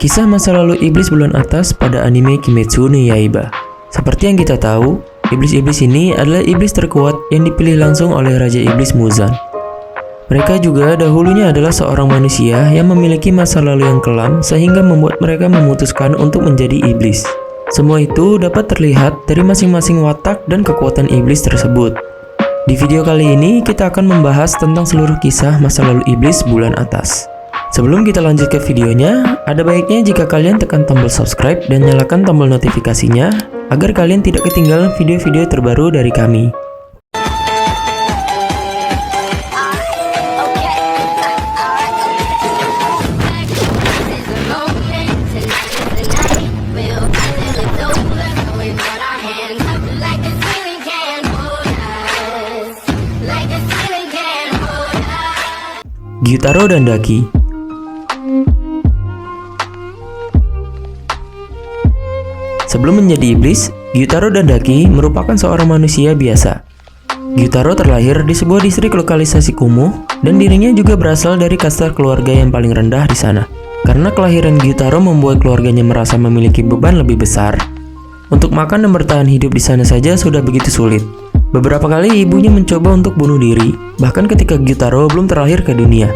Kisah masa lalu iblis bulan atas pada anime Kimetsu no Yaiba. Seperti yang kita tahu, iblis-iblis ini adalah iblis terkuat yang dipilih langsung oleh Raja Iblis Muzan. Mereka juga dahulunya adalah seorang manusia yang memiliki masa lalu yang kelam sehingga membuat mereka memutuskan untuk menjadi iblis. Semua itu dapat terlihat dari masing-masing watak dan kekuatan iblis tersebut. Di video kali ini kita akan membahas tentang seluruh kisah masa lalu iblis bulan atas. Sebelum kita lanjut ke videonya, ada baiknya jika kalian tekan tombol subscribe dan nyalakan tombol notifikasinya agar kalian tidak ketinggalan video-video terbaru dari kami. Gyutaro dan Daki. Sebelum menjadi iblis, Gyutaro dan Daki merupakan seorang manusia biasa. Gyutaro terlahir di sebuah distrik lokalisasi kumuh dan dirinya juga berasal dari kasta keluarga yang paling rendah di sana. Karena kelahiran Gyutaro membuat keluarganya merasa memiliki beban lebih besar. Untuk makan dan bertahan hidup di sana saja sudah begitu sulit. Beberapa kali ibunya mencoba untuk bunuh diri, bahkan ketika Gyutaro belum terlahir ke dunia.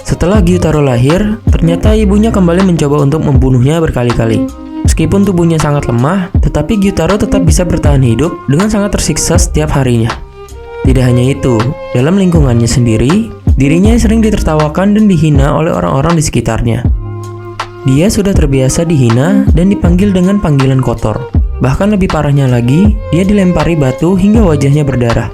Setelah Gyutaro lahir, ternyata ibunya kembali mencoba untuk membunuhnya berkali-kali. Meskipun tubuhnya sangat lemah, tetapi Gyutaro tetap bisa bertahan hidup dengan sangat tersiksa setiap harinya. Tidak hanya itu, dalam lingkungannya sendiri, dirinya sering ditertawakan dan dihina oleh orang-orang di sekitarnya. Dia sudah terbiasa dihina dan dipanggil dengan panggilan kotor. Bahkan lebih parahnya lagi, dia dilempari batu hingga wajahnya berdarah.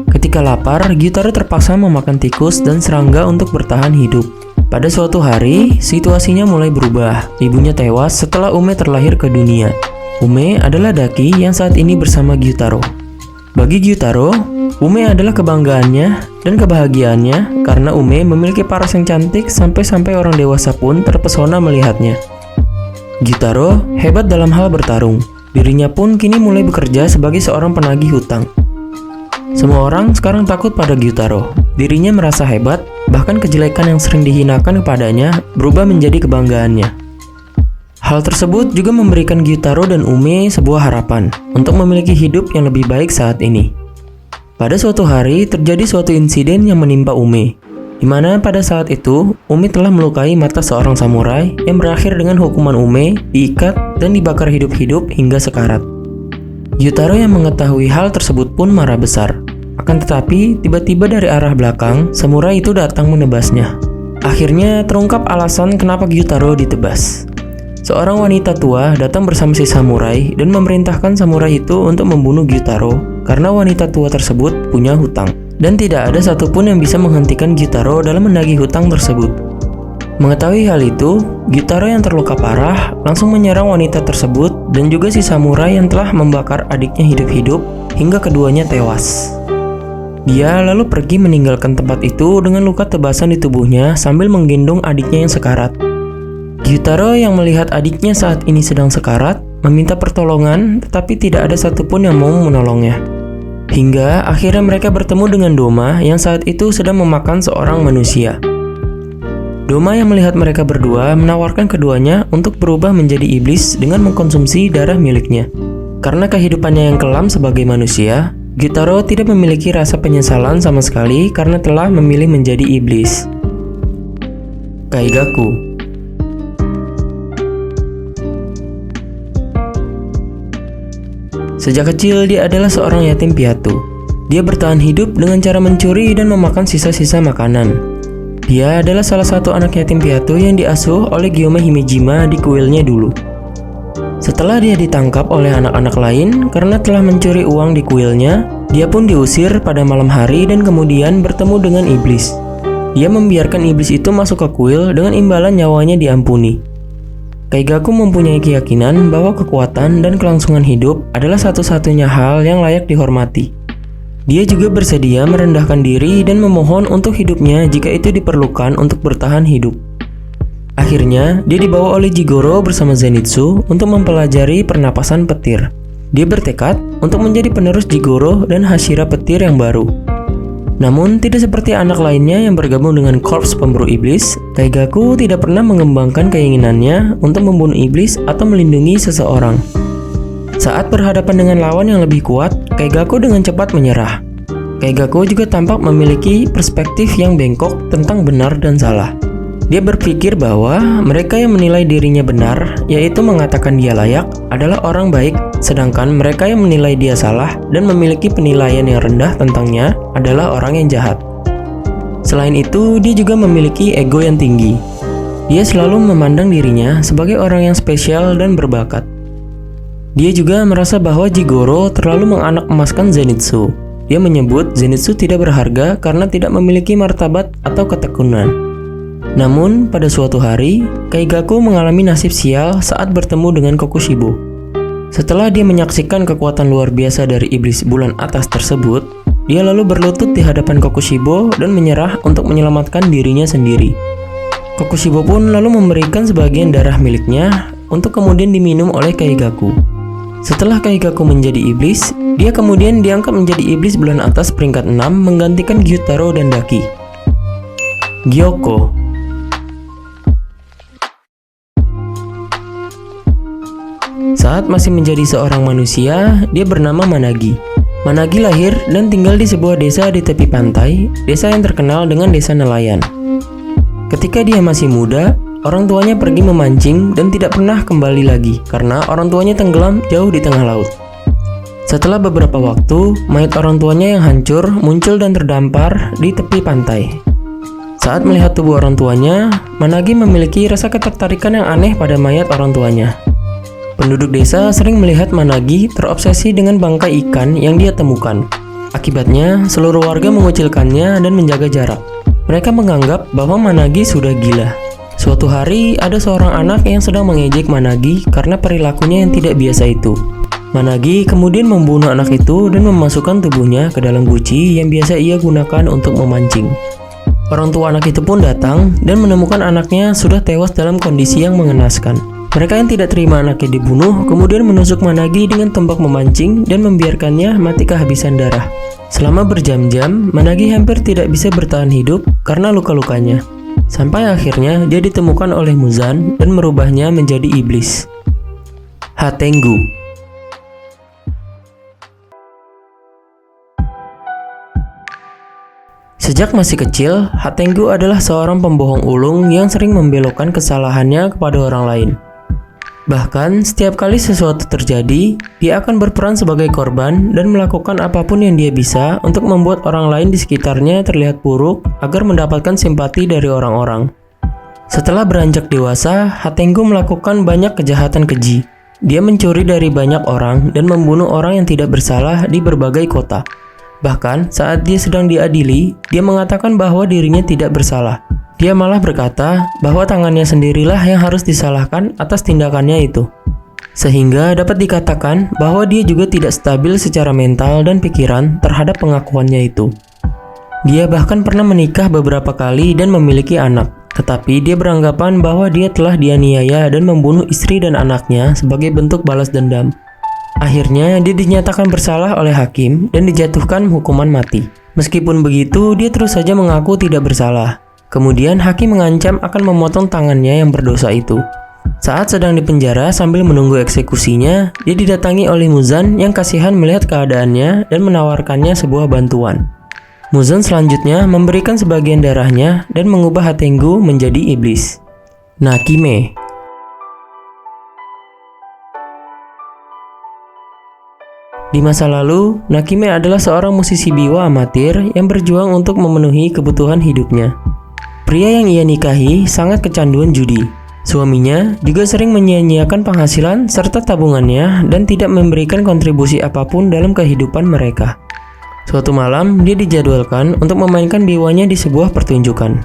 Ketika lapar, Gyutaro terpaksa memakan tikus dan serangga untuk bertahan hidup. Pada suatu hari, situasinya mulai berubah. Ibunya tewas setelah Ume terlahir ke dunia. Ume adalah Daki yang saat ini bersama Gyutaro. Bagi Gyutaro, Ume adalah kebanggaannya dan kebahagiaannya karena Ume memiliki paras yang cantik sampai-sampai orang dewasa pun terpesona melihatnya. Gyutaro hebat dalam hal bertarung. Dirinya pun kini mulai bekerja sebagai seorang penagih hutang. Semua orang sekarang takut pada Gyutaro. Dirinya merasa hebat, bahkan kejelekan yang sering dihinakan kepadanya berubah menjadi kebanggaannya. Hal tersebut juga memberikan Gyutaro dan Ume sebuah harapan untuk memiliki hidup yang lebih baik saat ini. Pada suatu hari terjadi suatu insiden yang menimpa Ume, di mana pada saat itu Ume telah melukai mata seorang samurai yang berakhir dengan hukuman Ume diikat dan dibakar hidup-hidup hingga sekarat. Gyutaro yang mengetahui hal tersebut pun marah besar. Akan tetapi, tiba-tiba dari arah belakang, samurai itu datang menebasnya. Akhirnya terungkap alasan kenapa Gyutaro ditebas. Seorang wanita tua datang bersama si samurai dan memerintahkan samurai itu untuk membunuh Gyutaro karena wanita tua tersebut punya hutang. Dan tidak ada satupun yang bisa menghentikan Gyutaro dalam menagih hutang tersebut. Mengetahui hal itu, Gyutaro yang terluka parah langsung menyerang wanita tersebut dan juga si samurai yang telah membakar adiknya hidup-hidup hingga keduanya tewas. Dia lalu pergi meninggalkan tempat itu dengan luka tebasan di tubuhnya sambil menggendong adiknya yang sekarat. Gyutaro yang melihat adiknya saat ini sedang sekarat meminta pertolongan, tetapi tidak ada satupun yang mau menolongnya. Hingga akhirnya mereka bertemu dengan Doma yang saat itu sedang memakan seorang manusia. Doma yang melihat mereka berdua menawarkan keduanya untuk berubah menjadi iblis dengan mengkonsumsi darah miliknya. Karena kehidupannya yang kelam sebagai manusia, Gyutaro tidak memiliki rasa penyesalan sama sekali karena telah memilih menjadi iblis. Kaigaku. Sejak kecil dia adalah seorang yatim piatu. Dia bertahan hidup dengan cara mencuri dan memakan sisa-sisa makanan. Dia adalah salah satu anak yatim piatu yang diasuh oleh Gyome Himejima di kuilnya dulu. Setelah dia ditangkap oleh anak-anak lain karena telah mencuri uang di kuilnya, dia pun diusir pada malam hari dan kemudian bertemu dengan iblis. Dia membiarkan iblis itu masuk ke kuil dengan imbalan nyawanya diampuni. Kaigaku mempunyai keyakinan bahwa kekuatan dan kelangsungan hidup adalah satu-satunya hal yang layak dihormati. Dia juga bersedia merendahkan diri dan memohon untuk hidupnya jika itu diperlukan untuk bertahan hidup. Akhirnya, dia dibawa oleh Jigoro bersama Zenitsu untuk mempelajari pernapasan petir. Dia bertekad untuk menjadi penerus Jigoro dan Hashira petir yang baru. Namun, tidak seperti anak lainnya yang bergabung dengan korps pemburu iblis, Kaigaku tidak pernah mengembangkan keinginannya untuk membunuh iblis atau melindungi seseorang. Saat berhadapan dengan lawan yang lebih kuat, Kaigaku dengan cepat menyerah. Kaigaku juga tampak memiliki perspektif yang bengkok tentang benar dan salah. Dia berpikir bahwa mereka yang menilai dirinya benar, yaitu mengatakan dia layak, adalah orang baik, sedangkan mereka yang menilai dia salah dan memiliki penilaian yang rendah tentangnya adalah orang yang jahat. Selain itu, dia juga memiliki ego yang tinggi. Dia selalu memandang dirinya sebagai orang yang spesial dan berbakat. Dia juga merasa bahwa Jigoro terlalu menganak emaskan Zenitsu. Dia menyebut Zenitsu tidak berharga karena tidak memiliki martabat atau ketekunan. Namun, pada suatu hari, Kaigaku mengalami nasib sial saat bertemu dengan Kokushibo. Setelah dia menyaksikan kekuatan luar biasa dari iblis bulan atas tersebut, dia lalu berlutut di hadapan Kokushibo dan menyerah untuk menyelamatkan dirinya sendiri. Kokushibo pun lalu memberikan sebagian darah miliknya untuk kemudian diminum oleh Kaigaku. Setelah Kaigaku menjadi iblis, dia kemudian diangkat menjadi iblis bulan atas peringkat 6 menggantikan Gyutaro dan Daki. Gyoko. Saat masih menjadi seorang manusia, dia bernama Managi. Managi lahir dan tinggal di sebuah desa di tepi pantai, desa yang terkenal dengan desa nelayan. Ketika dia masih muda, orang tuanya pergi memancing dan tidak pernah kembali lagi karena orang tuanya tenggelam jauh di tengah laut. Setelah beberapa waktu, mayat orang tuanya yang hancur muncul dan terdampar di tepi pantai. Saat melihat tubuh orang tuanya, Managi memiliki rasa ketertarikan yang aneh pada mayat orang tuanya. Penduduk desa sering melihat Managi terobsesi dengan bangkai ikan yang dia temukan. Akibatnya, seluruh warga mengucilkannya dan menjaga jarak. Mereka menganggap bahwa Managi sudah gila. Suatu hari, ada seorang anak yang sedang mengejek Managi karena perilakunya yang tidak biasa itu. Managi kemudian membunuh anak itu dan memasukkan tubuhnya ke dalam guci yang biasa ia gunakan untuk memancing. Orang tua anak itu pun datang dan menemukan anaknya sudah tewas dalam kondisi yang mengenaskan. Mereka yang tidak terima anaknya dibunuh, kemudian menusuk Managi dengan tombak memancing dan membiarkannya mati kehabisan darah. Selama berjam-jam, Managi hampir tidak bisa bertahan hidup karena luka-lukanya. Sampai akhirnya dia ditemukan oleh Muzan dan merubahnya menjadi iblis. Hatengu. Sejak masih kecil, Hatengu adalah seorang pembohong ulung yang sering membelokkan kesalahannya kepada orang lain. Bahkan, setiap kali sesuatu terjadi, dia akan berperan sebagai korban dan melakukan apapun yang dia bisa untuk membuat orang lain di sekitarnya terlihat buruk agar mendapatkan simpati dari orang-orang. Setelah beranjak dewasa, Hatengu melakukan banyak kejahatan keji. Dia mencuri dari banyak orang dan membunuh orang yang tidak bersalah di berbagai kota. Bahkan, saat dia sedang diadili, dia mengatakan bahwa dirinya tidak bersalah. Dia malah berkata bahwa tangannya sendirilah yang harus disalahkan atas tindakannya itu. Sehingga dapat dikatakan bahwa dia juga tidak stabil secara mental dan pikiran terhadap pengakuannya itu. Dia bahkan pernah menikah beberapa kali dan memiliki anak, tetapi dia beranggapan bahwa dia telah dianiaya dan membunuh istri dan anaknya sebagai bentuk balas dendam. Akhirnya, dia dinyatakan bersalah oleh hakim dan dijatuhkan hukuman mati. Meskipun begitu, dia terus saja mengaku tidak bersalah. Kemudian hakim mengancam akan memotong tangannya yang berdosa itu. Saat sedang dipenjara sambil menunggu eksekusinya, dia didatangi oleh Muzan yang kasihan melihat keadaannya dan menawarkannya sebuah bantuan. Muzan selanjutnya memberikan sebagian darahnya dan mengubah Hatengu menjadi iblis. Nakime. Di masa lalu, Nakime adalah seorang musisi biwa amatir yang berjuang untuk memenuhi kebutuhan hidupnya. Pria yang ia nikahi sangat kecanduan judi. Suaminya juga sering menyia-nyiakan penghasilan serta tabungannya dan tidak memberikan kontribusi apapun dalam kehidupan mereka. Suatu malam, dia dijadwalkan untuk memainkan biwanya di sebuah pertunjukan.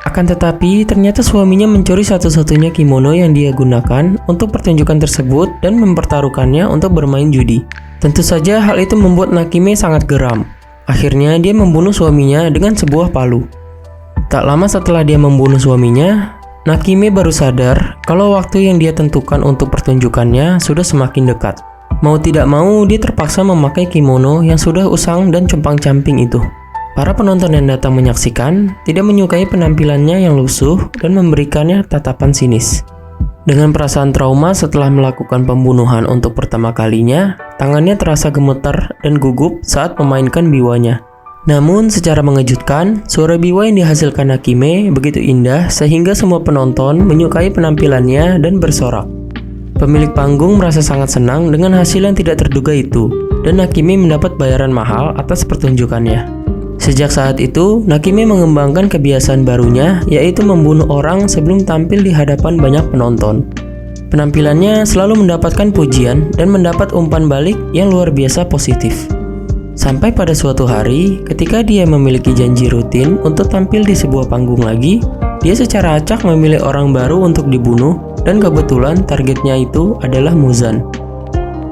Akan tetapi, ternyata suaminya mencuri satu-satunya kimono yang dia gunakan untuk pertunjukan tersebut dan mempertaruhkannya untuk bermain judi. Tentu saja hal itu membuat Nakime sangat geram. Akhirnya, dia membunuh suaminya dengan sebuah palu. Tak lama setelah dia membunuh suaminya, Nakime baru sadar kalau waktu yang dia tentukan untuk pertunjukannya sudah semakin dekat. Mau tidak mau, dia terpaksa memakai kimono yang sudah usang dan compang-camping itu. Para penonton yang datang menyaksikan tidak menyukai penampilannya yang lusuh dan memberikannya tatapan sinis. Dengan perasaan trauma setelah melakukan pembunuhan untuk pertama kalinya, tangannya terasa gemetar dan gugup saat memainkan biwanya. Namun secara mengejutkan, suara biwa yang dihasilkan Nakime begitu indah sehingga semua penonton menyukai penampilannya dan bersorak. Pemilik panggung merasa sangat senang dengan hasil yang tidak terduga itu, dan Nakime mendapat bayaran mahal atas pertunjukannya. Sejak saat itu, Nakime mengembangkan kebiasaan barunya, yaitu membunuh orang sebelum tampil di hadapan banyak penonton. Penampilannya selalu mendapatkan pujian dan mendapat umpan balik yang luar biasa positif. Sampai pada suatu hari, ketika dia memiliki janji rutin untuk tampil di sebuah panggung lagi, dia secara acak memilih orang baru untuk dibunuh, dan kebetulan targetnya itu adalah Muzan.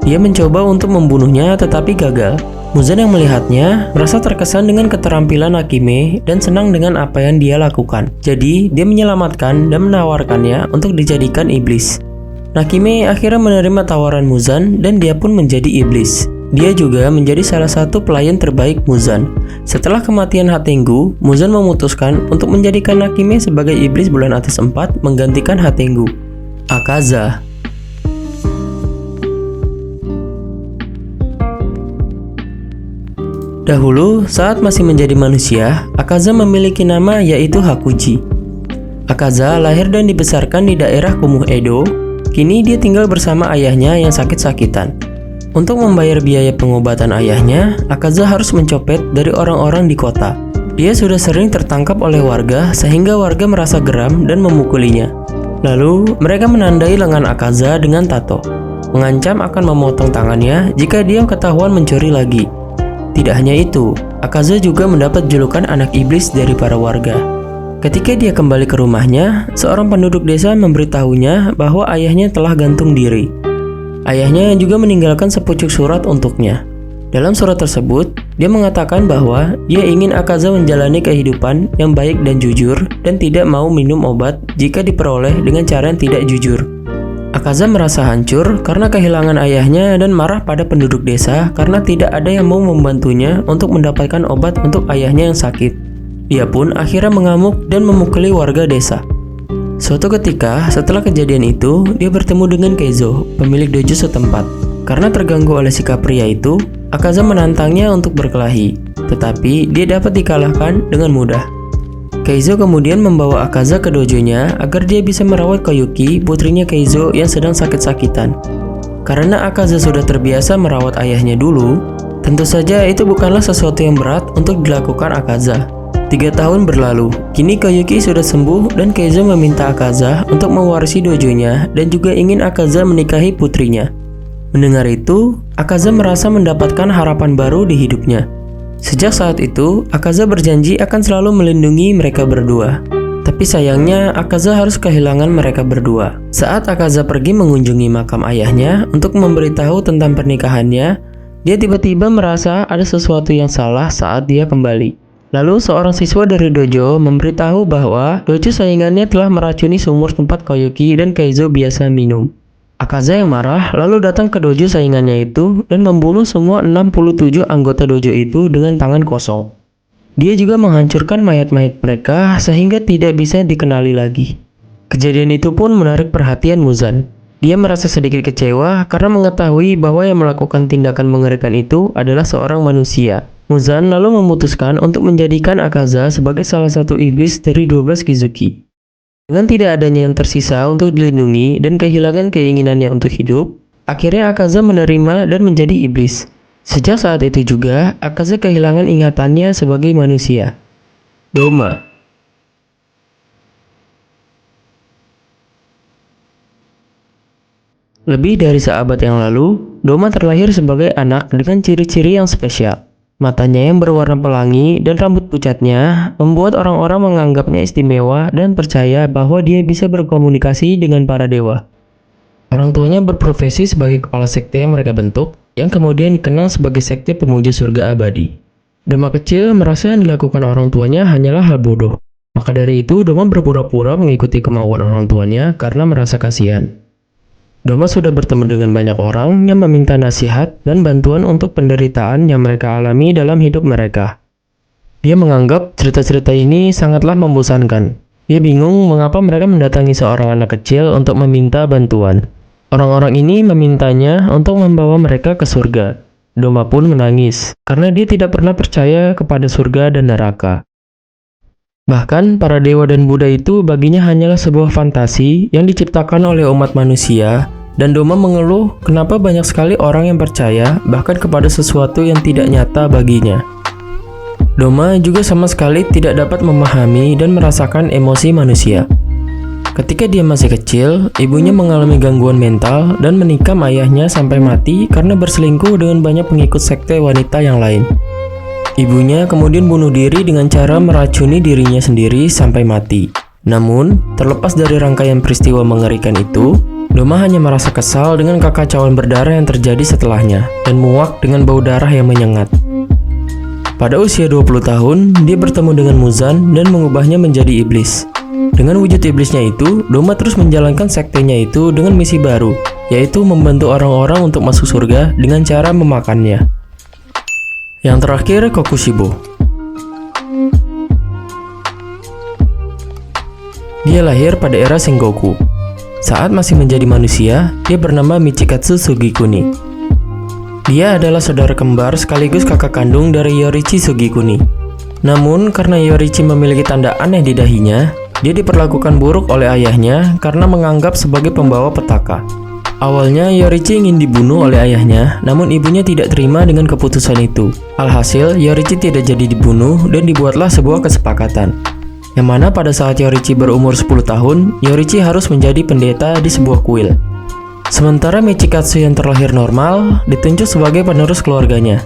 Dia mencoba untuk membunuhnya tetapi gagal. Muzan yang melihatnya merasa terkesan dengan keterampilan Nakime dan senang dengan apa yang dia lakukan. Jadi, dia menyelamatkan dan menawarkannya untuk dijadikan iblis. Nakime akhirnya menerima tawaran Muzan dan dia pun menjadi iblis. Dia juga menjadi salah satu pelayan terbaik Muzan. Setelah kematian Hatengu, Muzan memutuskan untuk menjadikan Nakime sebagai iblis bulan atas 4 menggantikan Hatengu. Akaza. Dahulu, saat masih menjadi manusia, Akaza memiliki nama yaitu Hakuji. Akaza lahir dan dibesarkan di daerah kumuh Edo. Kini dia tinggal bersama ayahnya yang sakit-sakitan. Untuk membayar biaya pengobatan ayahnya, Akaza harus mencopet dari orang-orang di kota. Dia sudah sering tertangkap oleh warga sehingga warga merasa geram dan memukulinya. Lalu, mereka menandai lengan Akaza dengan tato, mengancam akan memotong tangannya jika dia ketahuan mencuri lagi. Tidak hanya itu, Akaza juga mendapat julukan anak iblis dari para warga. Ketika dia kembali ke rumahnya, seorang penduduk desa memberitahunya bahwa ayahnya telah gantung diri. Ayahnya juga meninggalkan sepucuk surat untuknya. Dalam surat tersebut, dia mengatakan bahwa dia ingin Akaza menjalani kehidupan yang baik dan jujur dan tidak mau minum obat jika diperoleh dengan cara yang tidak jujur. Akaza merasa hancur karena kehilangan ayahnya dan marah pada penduduk desa karena tidak ada yang mau membantunya untuk mendapatkan obat untuk ayahnya yang sakit. Dia pun akhirnya mengamuk dan memukuli warga desa. Suatu ketika, setelah kejadian itu, dia bertemu dengan Keizo, pemilik dojo setempat. Karena terganggu oleh sikap pria itu, Akaza menantangnya untuk berkelahi, tetapi dia dapat dikalahkan dengan mudah. Keizo kemudian membawa Akaza ke dojonya agar dia bisa merawat Koyuki, putrinya Keizo yang sedang sakit-sakitan. Karena Akaza sudah terbiasa merawat ayahnya dulu, tentu saja itu bukanlah sesuatu yang berat untuk dilakukan Akaza. 3 tahun berlalu, kini Koyuki sudah sembuh dan Keizo meminta Akaza untuk mewarisi dojonya dan juga ingin Akaza menikahi putrinya. Mendengar itu, Akaza merasa mendapatkan harapan baru di hidupnya. Sejak saat itu, Akaza berjanji akan selalu melindungi mereka berdua. Tapi sayangnya, Akaza harus kehilangan mereka berdua. Saat Akaza pergi mengunjungi makam ayahnya untuk memberitahu tentang pernikahannya, dia tiba-tiba merasa ada sesuatu yang salah saat dia kembali. Lalu seorang siswa dari dojo memberitahu bahwa dojo saingannya telah meracuni sumur tempat Koyuki dan Keizo biasa minum. Akaza yang marah lalu datang ke dojo saingannya itu dan membunuh semua 67 anggota dojo itu dengan tangan kosong. Dia juga menghancurkan mayat-mayat mereka sehingga tidak bisa dikenali lagi. Kejadian itu pun menarik perhatian Muzan. Dia merasa sedikit kecewa karena mengetahui bahwa yang melakukan tindakan mengerikan itu adalah seorang manusia. Muzan lalu memutuskan untuk menjadikan Akaza sebagai salah satu iblis dari 12 Kizuki. Dengan tidak adanya yang tersisa untuk dilindungi dan kehilangan keinginannya untuk hidup, akhirnya Akaza menerima dan menjadi iblis. Sejak saat itu juga, Akaza kehilangan ingatannya sebagai manusia. Doma. Lebih dari seabad yang lalu, Doma terlahir sebagai anak dengan ciri-ciri yang spesial. Matanya yang berwarna pelangi dan rambut pucatnya membuat orang-orang menganggapnya istimewa dan percaya bahwa dia bisa berkomunikasi dengan para dewa. Orang tuanya berprofesi sebagai kepala sekte yang mereka bentuk, yang kemudian dikenal sebagai sekte pemuja surga abadi. Doma kecil merasa yang dilakukan orang tuanya hanyalah hal bodoh. Maka dari itu, Doma berpura-pura mengikuti kemauan orang tuanya karena merasa kasihan. Doma sudah bertemu dengan banyak orang yang meminta nasihat dan bantuan untuk penderitaan yang mereka alami dalam hidup mereka. Dia menganggap cerita-cerita ini sangatlah membosankan. Dia bingung mengapa mereka mendatangi seorang anak kecil untuk meminta bantuan. Orang-orang ini memintanya untuk membawa mereka ke surga. Doma pun menangis karena dia tidak pernah percaya kepada surga dan neraka. Bahkan para dewa dan Buddha itu baginya hanyalah sebuah fantasi yang diciptakan oleh umat manusia, dan Doma mengeluh kenapa banyak sekali orang yang percaya bahkan kepada sesuatu yang tidak nyata baginya. Doma juga sama sekali tidak dapat memahami dan merasakan emosi manusia. Ketika dia masih kecil, ibunya mengalami gangguan mental dan menikam ayahnya sampai mati karena berselingkuh dengan banyak pengikut sekte wanita yang lain. Ibunya kemudian bunuh diri dengan cara meracuni dirinya sendiri sampai mati. Namun, terlepas dari rangkaian peristiwa mengerikan itu, Doma hanya merasa kesal dengan kekacauan berdarah yang terjadi setelahnya dan muak dengan bau darah yang menyengat. Pada usia 20 tahun, dia bertemu dengan Muzan dan mengubahnya menjadi iblis. Dengan wujud iblisnya itu, Doma terus menjalankan sektenya itu dengan misi baru, yaitu membantu orang-orang untuk masuk surga dengan cara memakannya. Yang terakhir, Kokushibo. Dia lahir pada era Sengoku. Saat masih menjadi manusia, dia bernama Michikatsu Sugikuni. Dia adalah saudara kembar sekaligus kakak kandung dari Yorichi Sugikuni. Namun, karena Yorichi memiliki tanda aneh di dahinya, dia diperlakukan buruk oleh ayahnya karena menganggap sebagai pembawa petaka. Awalnya Yorichi ingin dibunuh oleh ayahnya, namun ibunya tidak terima dengan keputusan itu. Alhasil, Yorichi tidak jadi dibunuh dan dibuatlah sebuah kesepakatan. Yang mana pada saat Yorichi berumur 10 tahun, Yorichi harus menjadi pendeta di sebuah kuil. Sementara Michikatsu yang terlahir normal, ditunjuk sebagai penerus keluarganya.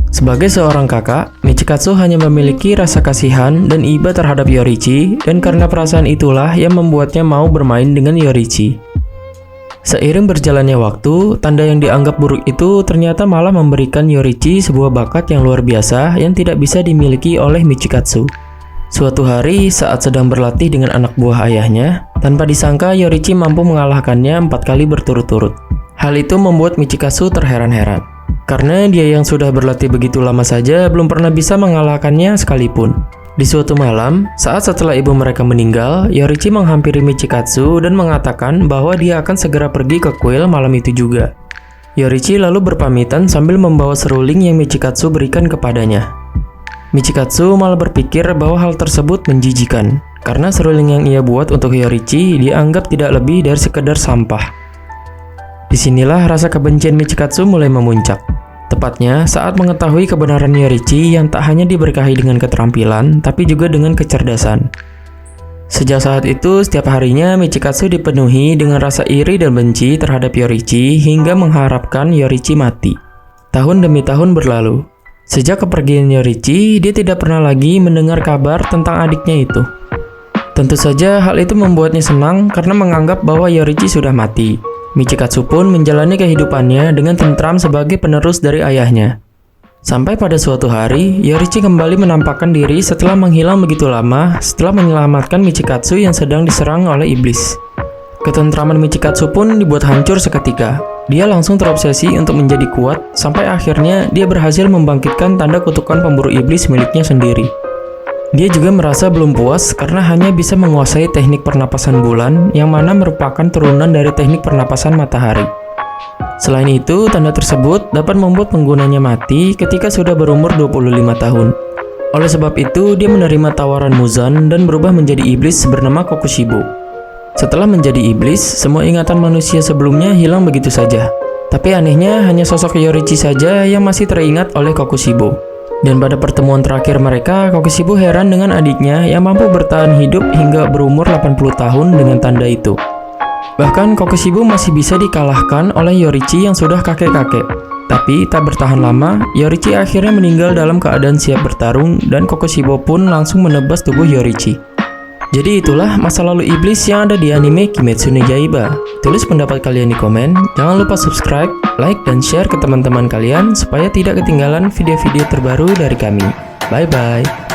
Sebagai seorang kakak, Michikatsu hanya memiliki rasa kasihan dan iba terhadap Yorichi, dan karena perasaan itulah yang membuatnya mau bermain dengan Yorichi. Seiring berjalannya waktu, tanda yang dianggap buruk itu ternyata malah memberikan Yorichi sebuah bakat yang luar biasa yang tidak bisa dimiliki oleh Michikatsu. Suatu hari, saat sedang berlatih dengan anak buah ayahnya, tanpa disangka Yorichi mampu mengalahkannya 4 kali berturut-turut. Hal itu membuat Michikatsu terheran-heran, karena dia yang sudah berlatih begitu lama saja belum pernah bisa mengalahkannya sekalipun. Di suatu malam, saat setelah ibu mereka meninggal, Yorichi menghampiri Michikatsu dan mengatakan bahwa dia akan segera pergi ke kuil malam itu juga. Yorichi lalu berpamitan sambil membawa seruling yang Michikatsu berikan kepadanya. Michikatsu malah berpikir bahwa hal tersebut menjijikan, karena seruling yang ia buat untuk Yorichi dianggap tidak lebih dari sekedar sampah. Disinilah rasa kebencian Michikatsu mulai memuncak. Tepatnya saat mengetahui kebenaran Yorichi yang tak hanya diberkahi dengan keterampilan, tapi juga dengan kecerdasan. Sejak saat itu, setiap harinya Michikatsu dipenuhi dengan rasa iri dan benci terhadap Yorichi hingga mengharapkan Yorichi mati. Tahun demi tahun berlalu. Sejak kepergian Yorichi, dia tidak pernah lagi mendengar kabar tentang adiknya itu. Tentu saja hal itu membuatnya senang karena menganggap bahwa Yorichi sudah mati. Michikatsu pun menjalani kehidupannya dengan tentram sebagai penerus dari ayahnya. Sampai pada suatu hari, Yorichi kembali menampakkan diri setelah menghilang begitu lama setelah menyelamatkan Michikatsu yang sedang diserang oleh iblis. Ketentraman Michikatsu pun dibuat hancur seketika. Dia langsung terobsesi untuk menjadi kuat, sampai akhirnya dia berhasil membangkitkan tanda kutukan pemburu iblis miliknya sendiri. Dia juga merasa belum puas karena hanya bisa menguasai teknik pernapasan bulan yang mana merupakan turunan dari teknik pernapasan matahari. Selain itu, tanda tersebut dapat membuat penggunanya mati ketika sudah berumur 25 tahun. Oleh sebab itu, dia menerima tawaran Muzan dan berubah menjadi iblis bernama Kokushibo. Setelah menjadi iblis, semua ingatan manusia sebelumnya hilang begitu saja. Tapi anehnya, hanya sosok Yorichi saja yang masih teringat oleh Kokushibo. Dan pada pertemuan terakhir mereka, Kokushibo heran dengan adiknya yang mampu bertahan hidup hingga berumur 80 tahun dengan tanda itu. Bahkan Kokushibo masih bisa dikalahkan oleh Yorichi yang sudah kakek-kakek. Tapi tak bertahan lama, Yorichi akhirnya meninggal dalam keadaan siap bertarung dan Kokushibo pun langsung menebas tubuh Yorichi. Jadi itulah masa lalu iblis yang ada di anime Kimetsu no Yaiba. Tulis pendapat kalian di komen, jangan lupa subscribe, like, dan share ke teman-teman kalian supaya tidak ketinggalan video-video terbaru dari kami. Bye-bye.